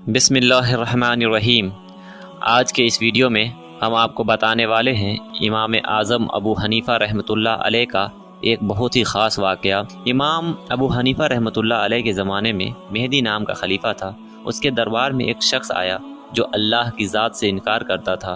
بسم اللہ الرحمن الرحیم۔ آج کے اس ویڈیو میں ہم آپ کو بتانے والے ہیں امام اعظم ابو حنیفہ رحمۃ اللہ علیہ کا ایک بہت ہی خاص واقعہ۔ امام ابو حنیفہ رحمۃ اللہ علیہ کے زمانے میں مہدی نام کا خلیفہ تھا۔ اس کے دربار میں ایک شخص آیا جو اللہ کی ذات سے انکار کرتا تھا۔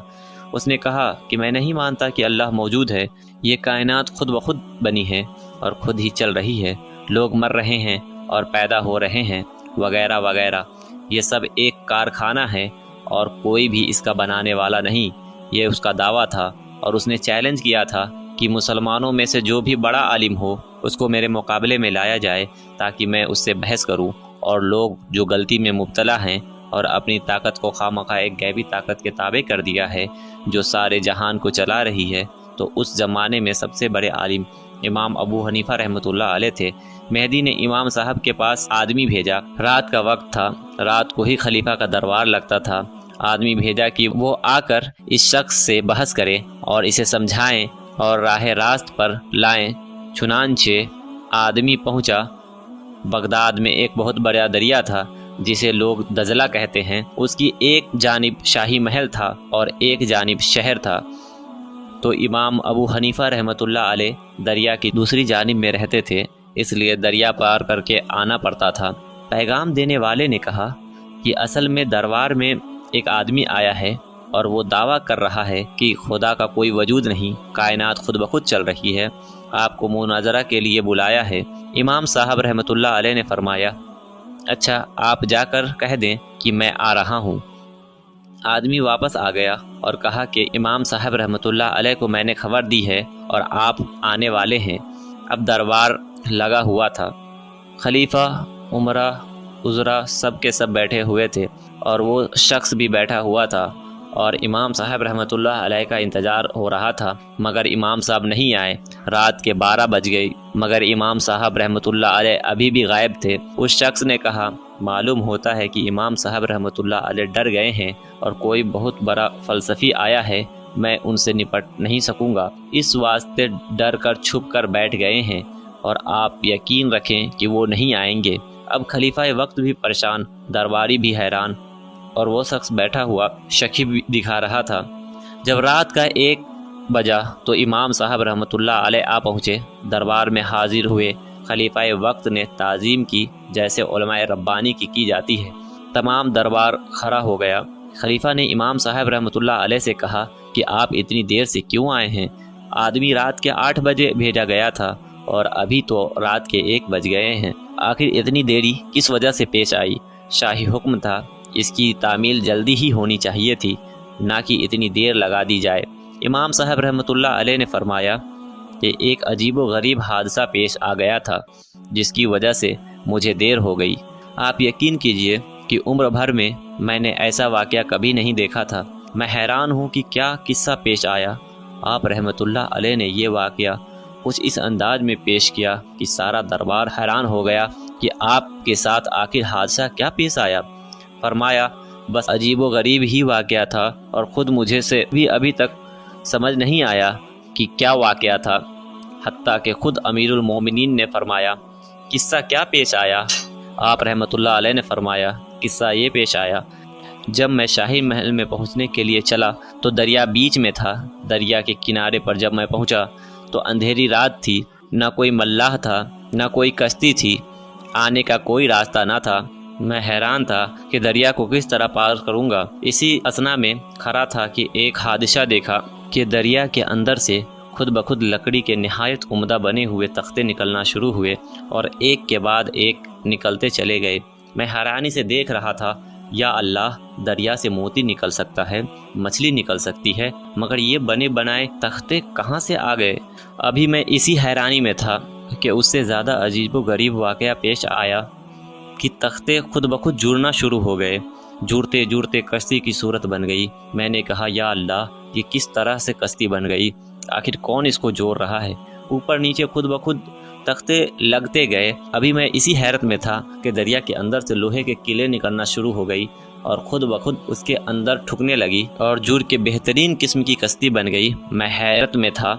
اس نے کہا کہ میں نہیں مانتا کہ اللہ موجود ہے، یہ کائنات خود بخود بنی ہے اور خود ہی چل رہی ہے، لوگ مر رہے ہیں اور پیدا ہو رہے ہیں وغیرہ وغیرہ، یہ سب ایک کارخانہ ہے اور کوئی بھی اس کا بنانے والا نہیں، یہ اس کا دعویٰ تھا۔ اور اس نے چیلنج کیا تھا کہ مسلمانوں میں سے جو بھی بڑا عالم ہو اس کو میرے مقابلے میں لایا جائے تاکہ میں اس سے بحث کروں، اور لوگ جو غلطی میں مبتلا ہیں اور اپنی طاقت کو خواہ ایک غیبی طاقت کے تابع کر دیا ہے جو سارے جہان کو چلا رہی ہے، تو اس زمانے میں سب سے بڑے عالم امام ابو حنیفہ رحمۃ اللہ علیہ تھے۔ مہدی نے امام صاحب کے پاس آدمی بھیجا، رات کا وقت تھا، رات کو ہی خلیفہ کا دربار لگتا تھا۔ آدمی بھیجا کہ وہ آ کر اس شخص سے بحث کرے اور اسے سمجھائیں اور راہ راست پر لائیں۔ چنانچہ آدمی پہنچا۔ بغداد میں ایک بہت بڑا دریا تھا جسے لوگ دجلہ کہتے ہیں، اس کی ایک جانب شاہی محل تھا اور ایک جانب شہر تھا، تو امام ابو حنیفہ رحمۃ اللہ علیہ دریا کی دوسری جانب میں رہتے تھے، اس لیے دریا پار کر کے آنا پڑتا تھا۔ پیغام دینے والے نے کہا کہ اصل میں دربار میں ایک آدمی آیا ہے اور وہ دعویٰ کر رہا ہے کہ خدا کا کوئی وجود نہیں، کائنات خود بخود چل رہی ہے، آپ کو مناظرہ کے لیے بلایا ہے۔ امام صاحب رحمۃ اللہ علیہ نے فرمایا، اچھا آپ جا کر کہہ دیں کہ میں آ رہا ہوں۔ آدمی واپس آ گیا اور کہا کہ امام صاحب رحمۃ اللہ علیہ کو میں نے خبر دی ہے اور آپ آنے والے ہیں۔ اب دربار لگا ہوا تھا، خلیفہ، عمرہ، وزراء سب کے سب بیٹھے ہوئے تھے اور وہ شخص بھی بیٹھا ہوا تھا، اور امام صاحب رحمۃ اللہ علیہ کا انتظار ہو رہا تھا، مگر امام صاحب نہیں آئے۔ رات کے 12 بج گئی مگر امام صاحب رحمۃ اللہ علیہ ابھی بھی غائب تھے۔ اس شخص نے کہا، معلوم ہوتا ہے کہ امام صاحب رحمۃ اللہ علیہ ڈر گئے ہیں اور کوئی بہت بڑا فلسفی آیا ہے، میں ان سے نپٹ نہیں سکوں گا، اس واسطے ڈر کر چھپ کر بیٹھ گئے ہیں، اور آپ یقین رکھیں کہ وہ نہیں آئیں گے۔ اب خلیفہ وقت بھی پریشان، درباری بھی حیران، اور وہ شخص بیٹھا ہوا شکی بھی دکھا رہا تھا۔ جب رات کا 1 بجا تو امام صاحب رحمۃ اللہ علیہ آ پہنچے، دربار میں حاضر ہوئے۔ خلیفہ وقت نے تعظیم کی جیسے علماء ربانی کی جاتی ہے۔ تمام دربار کھڑا ہو گیا۔ خلیفہ نے امام صاحب رحمۃ اللہ علیہ سے کہا کہ آپ اتنی دیر سے کیوں آئے ہیں؟ آدمی رات کے 8 بجے بھیجا گیا تھا اور ابھی تو رات کے 1 بج گئے ہیں، آخر اتنی دیری کس وجہ سے پیش آئی؟ شاہی حکم تھا، اس کی تعمیل جلدی ہی ہونی چاہیے تھی، نہ کہ اتنی دیر لگا دی جائے۔ امام صاحب رحمۃ اللہ علیہ نے فرمایا کہ ایک عجیب و غریب حادثہ پیش آ گیا تھا جس کی وجہ سے مجھے دیر ہو گئی۔ آپ یقین کیجئے کہ عمر بھر میں نے ایسا واقعہ کبھی نہیں دیکھا تھا۔ میں حیران ہوں کہ کیا قصہ پیش آیا۔ آپ رحمۃ اللہ علیہ نے یہ واقعہ کچھ اس انداز میں پیش کیا کہ سارا دربار حیران ہو گیا کہ آپ کے ساتھ آخر حادثہ کیا پیش آیا۔ فرمایا، بس عجیب و غریب ہی واقعہ تھا اور خود مجھے سے بھی ابھی تک سمجھ نہیں آیا کہ کیا واقعہ تھا، حتیٰ کہ خود امیر المومنین نے فرمایا، قصہ کیا پیش آیا؟ آپ رحمۃ اللہ علیہ نے فرمایا، قصہ یہ پیش آیا، جب میں شاہی محل میں پہنچنے کے لیے چلا تو دریا بیچ میں تھا۔ دریا کے کنارے پر جب میں پہنچا تو اندھیری رات تھی، نہ کوئی ملاح تھا، نہ کوئی کشتی تھی، آنے کا کوئی راستہ نہ تھا۔ میں حیران تھا کہ دریا کو کس طرح پار کروں گا۔ اسی اثنا میں کھڑا تھا کہ ایک حادثہ دیکھا کہ دریا کے اندر سے خود بخود لکڑی کے نہایت عمدہ بنے ہوئے تختے نکلنا شروع ہوئے اور ایک کے بعد ایک نکلتے چلے گئے۔ میں حیرانی سے دیکھ رہا تھا، یا اللہ، دریا سے موتی نکل سکتا ہے، مچھلی نکل سکتی ہے، مگر یہ بنے بنائے تختے کہاں سے آ گئے؟ ابھی میں اسی حیرانی میں تھا کہ اس سے زیادہ عجیب و غریب واقعہ پیش آیا کہ تختے خود بخود جڑنا شروع ہو گئے۔ جڑتے جڑتے کشتی کی صورت بن گئی۔ میں نے کہا، یا اللہ، یہ کس طرح سے کشتی بن گئی؟ آخر کون اس کو جوڑ رہا ہے؟ اوپر نیچے خود بخود تختے لگتے گئے۔ ابھی میں اسی حیرت میں تھا کہ دریا کے اندر سے لوہے کے کلے نکلنا شروع ہو گئی اور خود بخود اس کے اندر ٹھکنے لگی اور جڑ کے بہترین قسم کی کشتی بن گئی۔ میں حیرت میں تھا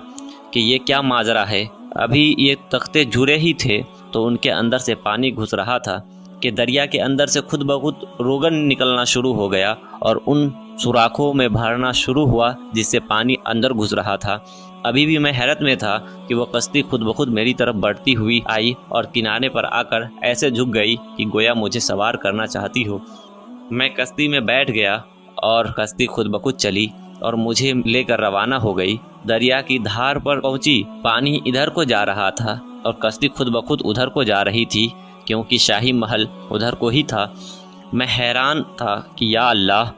کہ یہ کیا ماجرا ہے۔ ابھی یہ تختے جڑے ہی تھے تو ان کے اندر سے پانی گھس رہا تھا۔ کہ دریا کے اندر سے خود بخود روغن نکلنا شروع ہو گیا اور ان سوراخوں میں بھرنا شروع ہوا جس سے پانی اندر گھس رہا تھا۔ ابھی بھی میں حیرت میں تھا کہ وہ کشتی خود بخود میری طرف بڑھتی ہوئی آئی اور کنارے پر آ کر ایسے جھک گئی کہ گویا مجھے سوار کرنا چاہتی ہو۔ میں کشتی میں بیٹھ گیا اور کشتی خود بخود چلی اور مجھے لے کر روانہ ہو گئی۔ دریا کی دھار پر پہنچی، پانی ادھر کو جا رہا تھا اور کشتی خود بخود ادھر کو جا رہی تھی کیونکہ شاہی محل ادھر کو ہی تھا۔ میں حیران تھا کہ یا اللہ،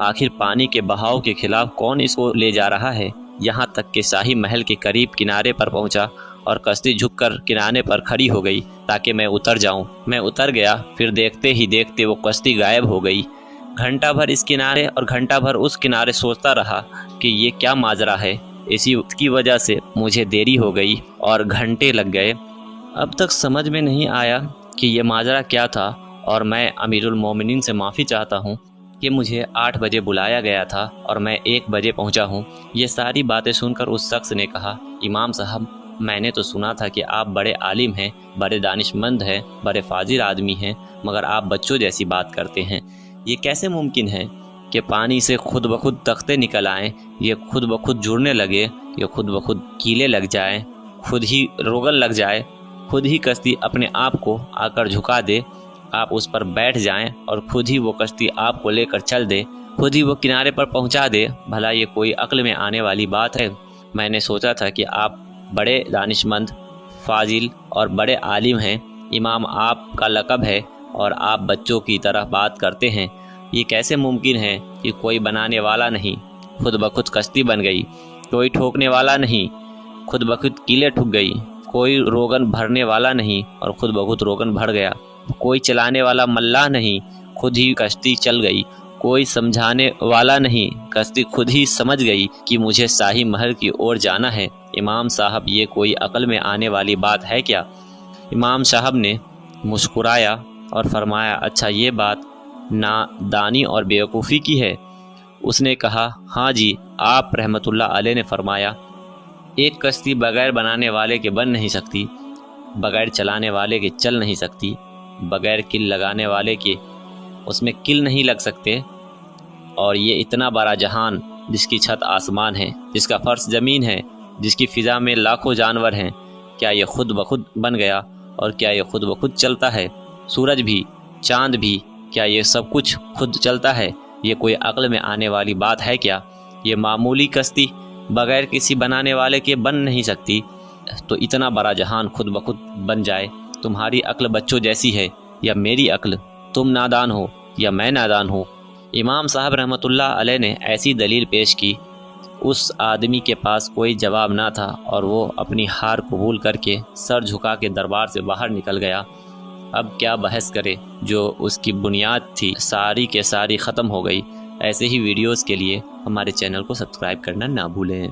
آخر پانی کے بہاؤ کے خلاف کون اس کو لے جا رہا ہے؟ یہاں تک کہ شاہی محل کے قریب کنارے پر پہنچا اور کشتی جھک کر کنارے پر کھڑی ہو گئی تاکہ میں اتر جاؤں۔ میں اتر گیا، پھر دیکھتے ہی دیکھتے وہ کشتی غائب ہو گئی۔ گھنٹہ بھر اس کنارے اور گھنٹہ بھر اس کنارے سوچتا رہا کہ یہ کیا ماجرا ہے۔ اسی کی وجہ سے مجھے دیری ہو گئی اور گھنٹے لگ گئے۔ اب تک سمجھ میں نہیں آیا کہ یہ ماجرا کیا تھا، اور میں امیر المومنین سے معافی چاہتا ہوں کہ مجھے 8 بجے بلایا گیا تھا اور میں 1 بجے پہنچا ہوں۔ یہ ساری باتیں سن کر اس شخص نے کہا، امام صاحب، میں نے تو سنا تھا کہ آپ بڑے عالم ہیں، بڑے دانشمند ہیں، بڑے فاضل آدمی ہیں، مگر آپ بچوں جیسی بات کرتے ہیں۔ یہ کیسے ممکن ہے کہ پانی سے خود بخود تختے نکل آئیں، یہ خود بخود جڑنے لگے، یہ خود بخود کیلے لگ جائیں، خود ہی روغن لگ جائے، خود ہی کشتی اپنے آپ کو آ کر جھکا دے، آپ اس پر بیٹھ جائیں اور خود ہی وہ کشتی آپ کو لے کر چل دے، خود ہی وہ کنارے پر پہنچا دے؟ بھلا یہ کوئی عقل میں آنے والی بات ہے؟ میں نے سوچا تھا کہ آپ بڑے دانشمند، فاضل اور بڑے عالم ہیں، امام آپ کا لقب ہے اور آپ بچوں کی طرح بات کرتے ہیں۔ یہ کیسے ممکن ہے کہ کوئی بنانے والا نہیں، خود بخود کشتی بن گئی، کوئی ٹھوکنے والا نہیں، خود بخود کیلے ٹھک گئی، کوئی روغن بھرنے والا نہیں اور خود بخود روغن بھر گیا، کوئی چلانے والا ملاح نہیں، خود ہی کشتی چل گئی، کوئی سمجھانے والا نہیں، کشتی خود ہی سمجھ گئی کہ مجھے شاہی محل کی اور جانا ہے۔ امام صاحب، یہ کوئی عقل میں آنے والی بات ہے کیا؟ امام صاحب نے مسکرایا اور فرمایا، اچھا یہ بات نادانی اور بیوقوفی کی ہے؟ اس نے کہا، ہاں جی، آپ رحمۃ اللہ علیہ نے فرمایا، ایک کشتی بغیر بنانے والے کے بن نہیں سکتی، بغیر چلانے والے کے چل نہیں سکتی، بغیر کل لگانے والے کے اس میں کل نہیں لگ سکتے، اور یہ اتنا بڑا جہان جس کی چھت آسمان ہے، جس کا فرش زمین ہے، جس کی فضا میں لاکھوں جانور ہیں، کیا یہ خود بخود بن گیا؟ اور کیا یہ خود بخود چلتا ہے؟ سورج بھی، چاند بھی، کیا یہ سب کچھ خود چلتا ہے؟ یہ کوئی عقل میں آنے والی بات ہے کیا؟ یہ معمولی کشتی بغیر کسی بنانے والے کے بن نہیں سکتی، تو اتنا بڑا جہان خود بخود بن جائے؟ تمہاری عقل بچوں جیسی ہے یا میری عقل؟ تم نادان ہو یا میں نادان ہوں؟ امام صاحب رحمۃ اللہ علیہ نے ایسی دلیل پیش کی، اس آدمی کے پاس کوئی جواب نہ تھا اور وہ اپنی ہار قبول کر کے سر جھکا کے دربار سے باہر نکل گیا۔ اب کیا بحث کرے، جو اس کی بنیاد تھی ساری کے ساری ختم ہو گئی۔ ایسے ہی ویڈیوز کے لیے ہمارے چینل کو سبسکرائب کرنا نہ بھولیں۔